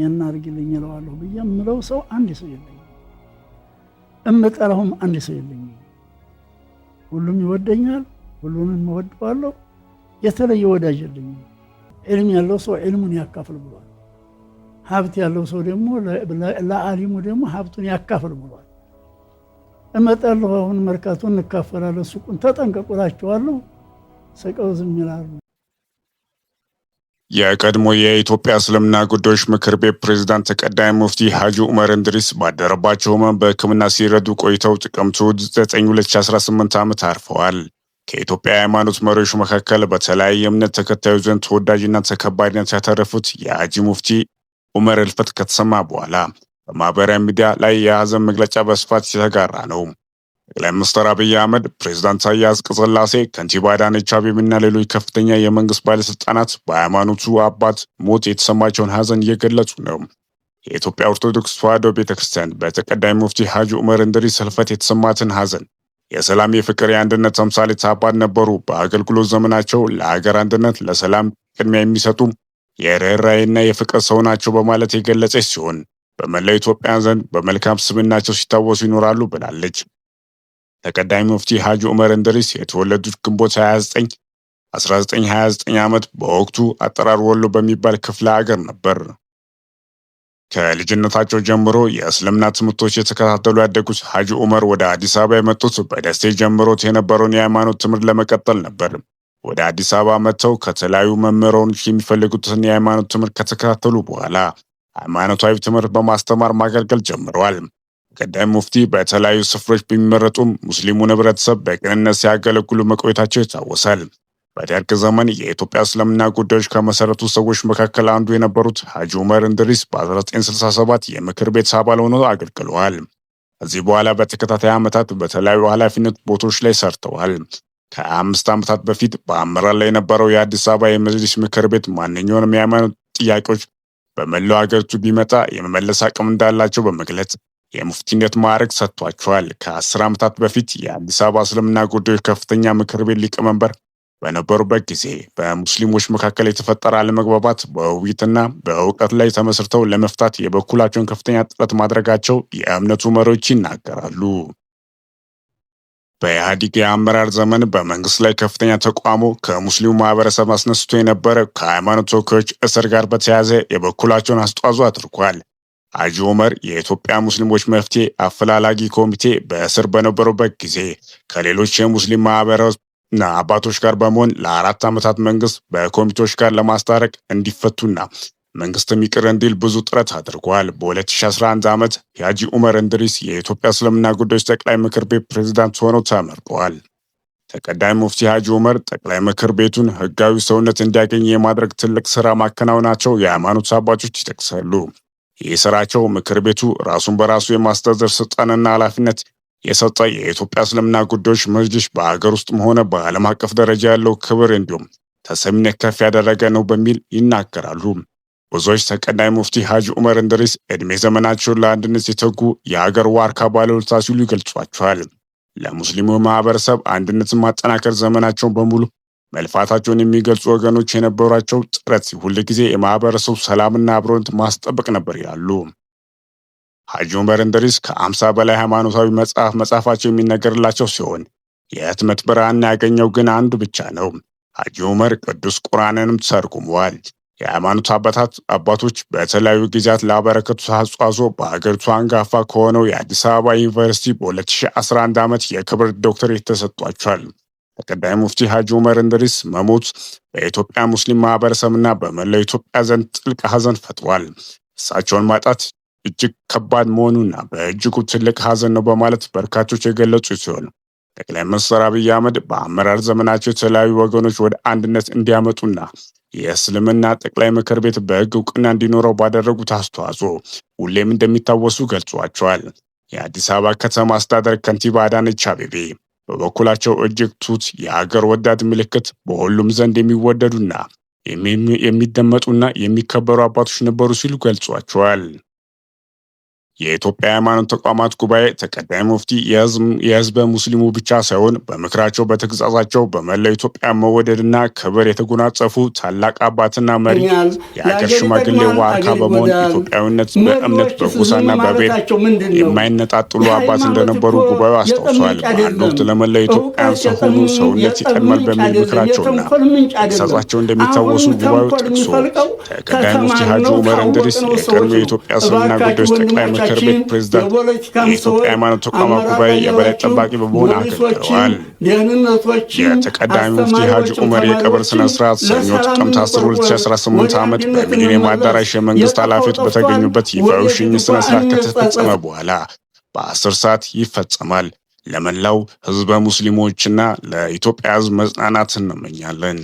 እናርግልኝ እለዋለሁ ብዬ የምለው ሰው አንድ ሰው የለኝም። እምጠላውም አንድ ሰው የለኝም። ሁሉም ይወደኛል፣ ሁሉንም እወደዋለሁ። የተለየ ወዳጅ የለኝም። ዕልም ያለው ሰው ዕልሙን ያካፍል ብሏል። ሀብት ያለው ሰው ደግሞ ለዓሊሙ ደግሞ ሀብቱን ያካፍል ብሏል። እመጣለሁ፣ አሁን መርካቶን እንካፈላለን፣ ሱቁን ተጠንቀቁላቸዋለሁ። ሰቀው ዝም ይላሉ። የቀድሞ የኢትዮጵያ እስልምና ጉዳዮች ምክር ቤት ፕሬዝዳንት ተቀዳሚ ሙፍቲ ሐጂ ዑመር እንድሪስ ባደረባቸው ሕመም በሕክምና ሲረዱ ቆይተው ጥቅምት 9 2018 ዓመት አርፈዋል። ከኢትዮጵያ ሃይማኖት መሪዎች መካከል በተለያየ እምነት ተከታዮች ዘንድ ተወዳጅና ተከባሪነት ያተረፉት የሐጂ ሙፍቲ ዑመር እልፈት ከተሰማ በኋላ በማህበራዊ ሚዲያ ላይ የሀዘን መግለጫ በስፋት የተጋራ ነው። ጠቅላይ ሚኒስትር አብይ አህመድ፣ ፕሬዝዳንት ታዬ አጽቀሥላሴ፣ ከንቲባ አዳነች አቤቤና ሌሎች ከፍተኛ የመንግስት ባለስልጣናት በሃይማኖቱ አባት ሞት የተሰማቸውን ሀዘን እየገለጹ ነው። የኢትዮጵያ ኦርቶዶክስ ተዋሕዶ ቤተክርስቲያን በተቀዳሚ ሙፍቲ ሐጂ ዑመር እንድሪስ ህልፈት የተሰማትን ሀዘን የሰላም፣ የፍቅር፣ የአንድነት ተምሳሌት አባት ነበሩ። በአገልግሎት ዘመናቸው ለሀገር አንድነት፣ ለሰላም ቅድሚያ የሚሰጡ የርኅራኄና የፍቅር ሰው ናቸው በማለት የገለጸች ሲሆን በመላው ኢትዮጵያውያን ዘንድ በመልካም ስብዕናቸው ሲታወሱ ይኖራሉ ብላለች። ተቀዳሚ ሙፍቲ ሐጂ ዑመር እንድሪስ የተወለዱት ግንቦት 29 1929 ዓመት በወቅቱ አጠራር ወሎ በሚባል ክፍለ ሀገር ነበር። ከልጅነታቸው ጀምሮ የእስልምና ትምህርቶች የተከታተሉ ያደጉት ሐጂ ዑመር ወደ አዲስ አበባ የመጡት በደሴ ጀምሮት የነበረውን የሃይማኖት ትምህርት ለመቀጠል ነበር። ወደ አዲስ አበባ መጥተው ከተለያዩ መምህራኖች የሚፈልጉትን የሃይማኖት ትምህርት ከተከታተሉ በኋላ ሃይማኖታዊ ትምህርት በማስተማር ማገልገል ጀምረዋል። ተቀዳሚ ሙፍቲ በተለያዩ ስፍራዎች በሚመረጡም ሙስሊሙን ህብረተሰብ በቅንነት ሲያገለግሉ መቆየታቸው ይታወሳል። በደርግ ዘመን የኢትዮጵያ እስልምና ጉዳዮች ከመሰረቱ ሰዎች መካከል አንዱ የነበሩት ሐጂ ዑመር እንድሪስ በ1967 የምክር ቤት አባል ሆነው አገልግለዋል። ከዚህ በኋላ በተከታታይ ዓመታት በተለያዩ ኃላፊነት ቦታዎች ላይ ሰርተዋል። ከ5 ዓመታት በፊት በአመራር ላይ የነበረው የአዲስ አበባ የመጅሊስ ምክር ቤት ማንኛውንም የሃይማኖት ጥያቄዎች በመላው ሀገሪቱ ቢመጣ የመመለስ አቅም እንዳላቸው በመግለጽ የሙፍቲነት ማዕረግ ሰጥቷቸዋል። ከ10 ዓመታት በፊት የአዲስ አበባ እስልምና ጉዳዮች ከፍተኛ ምክር ቤት ሊቀመንበር በነበሩበት ጊዜ በሙስሊሞች መካከል የተፈጠረ አለመግባባት በውይይትና በእውቀት ላይ ተመስርተው ለመፍታት የበኩላቸውን ከፍተኛ ጥረት ማድረጋቸው የእምነቱ መሪዎች ይናገራሉ። በኢህአዴግ የአመራር ዘመን በመንግስት ላይ ከፍተኛ ተቃውሞ ከሙስሊሙ ማህበረሰብ አስነስቶ የነበረ ከሃይማኖት ተወካዮች እስር ጋር በተያያዘ የበኩላቸውን አስተዋጽኦ አድርጓል። ሐጂ ዑመር የኢትዮጵያ ሙስሊሞች መፍትሄ አፈላላጊ ኮሚቴ በእስር በነበሩበት ጊዜ ከሌሎች የሙስሊም ማህበረሰብና አባቶች ጋር በመሆን ለ4 ዓመታት መንግስት በኮሚቴዎች ጋር ለማስታረቅ እንዲፈቱና መንግስትም ይቅር እንዲል ብዙ ጥረት አድርጓል። በ2011 ዓመት የሐጂ ዑመር እንድሪስ የኢትዮጵያ እስልምና ጉዳዮች ጠቅላይ ምክር ቤት ፕሬዝዳንት ሆነው ተመርጠዋል። ተቀዳሚ ሙፍቲ ሐጂ ዑመር ጠቅላይ ምክር ቤቱን ህጋዊ ሰውነት እንዲያገኝ የማድረግ ትልቅ ስራ ማከናወናቸው የሃይማኖት አባቶች ይጠቅሳሉ። ይህ ስራቸው ምክር ቤቱ ራሱን በራሱ የማስተዳደር ስልጣንና ኃላፊነት የሰጠ የኢትዮጵያ እስልምና ጉዳዮች መጅሊስ በሀገር ውስጥም ሆነ በዓለም አቀፍ ደረጃ ያለው ክብር እንዲሁም ተሰሚነት ከፍ ያደረገ ነው በሚል ይናገራሉ። ብዙዎች ተቀዳሚ ሙፍቲ ሐጂ ዑመር እንድሪስ ዕድሜ ዘመናቸውን ለአንድነት የተጉ የሀገር ዋርካ ባለውለታ ሲሉ ይገልጿቸዋል። ለሙስሊሙ ማህበረሰብ አንድነትን ማጠናከር ዘመናቸውን በሙሉ መልፋታቸውን የሚገልጹ ወገኖች የነበሯቸው ጥረት ሁልጊዜ የማህበረሰቡ ሰላምና አብሮነት ማስጠበቅ ነበር ይላሉ። ሐጂ ዑመር እንድሪስ ከ50 በላይ ሃይማኖታዊ መጽሐፍ መጻፋቸው የሚነገርላቸው ሲሆን የህትመት ብርሃን ያገኘው ግን አንዱ ብቻ ነው። ሐጂ ዑመር ቅዱስ ቁርአንንም ተርጉመዋል። የሃይማኖት አባቶች በተለያዩ ጊዜያት ላበረከቱት አስተዋጽኦ በሀገሪቱ አንጋፋ ከሆነው የአዲስ አበባ ዩኒቨርሲቲ በ2011 ዓመት የክብር ዶክተሬት ተሰጥቷቸዋል። ተቀዳሚ ሙፍቲ ሐጂ ዑመር እንድሪስ መሞት በኢትዮጵያ ሙስሊም ማህበረሰብና በመላው ኢትዮጵያ ዘንድ ጥልቅ ሐዘን ፈጥሯል። እሳቸውን ማጣት እጅግ ከባድ መሆኑና በእጅጉ ትልቅ ሐዘን ነው በማለት በርካቶች የገለጹ ሲሆን ጠቅላይ ሚኒስትር አብይ አህመድ በአመራር ዘመናቸው የተለያዩ ወገኖች ወደ አንድነት እንዲያመጡና የእስልምና ጠቅላይ ምክር ቤት በሕግ እውቅና እንዲኖረው ባደረጉት አስተዋጽኦ ሁሌም እንደሚታወሱ ገልጿቸዋል። የአዲስ አበባ ከተማ አስተዳደር ከንቲባ አዳነች አቤቤ በበኩላቸው እጅግ ትሁት፣ የሀገር ወዳድ ምልክት፣ በሁሉም ዘንድ የሚወደዱና የሚደመጡና የሚከበሩ አባቶች ነበሩ ሲሉ ገልጿቸዋል። የኢትዮጵያ ሃይማኖት ተቋማት ጉባኤ ተቀዳሚ ሙፍቲ የህዝበ ሙስሊሙ ብቻ ሳይሆን በምክራቸው በተግሳጻቸው በመላው ኢትዮጵያ መወደድና ክብር የተጎናጸፉ ታላቅ አባትና መሪ የሀገር ሽማግሌ ዋርካ በመሆን ኢትዮጵያዊነት በእምነት በጎሳና በብሔር የማይነጣጥሉ አባት እንደነበሩ ጉባኤው አስታውሷል። በአንድ ወቅት ለመላው ኢትዮጵያን ሰው ሁሉ ሰውነት ይቀድማል በሚል ምክራቸውና ተግሳጻቸው እንደሚታወሱ ጉባኤው ጠቅሶ ተቀዳሚ ሙፍቲ ሀጂ ዑመር እንድሪስ የቀድሞ የኢትዮጵያ እስልምና ጉዳዮች ጠቅላይ ምክር ቤት ፕሬዝዳንት የኢትዮጵያ ሃይማኖት ተቋማት ጉባኤ የበላይ ጠባቂ በመሆን አገልግለዋል። የተቀዳሚ ሙፍቲ ሀጂ ዑመር የቀብር ስነ ስርዓት ሰኞ ጥቅምት 10 2018 ዓመት በሚሊኒየም አዳራሽ የመንግስት ኃላፊዎች በተገኙበት ይፋዊ ሽኝት ስነ ስርዓት ከተፈጸመ በኋላ በ10 ሰዓት ይፈጸማል። ለመላው ህዝበ ሙስሊሞችና ለኢትዮጵያ ህዝብ መጽናናትን እንመኛለን።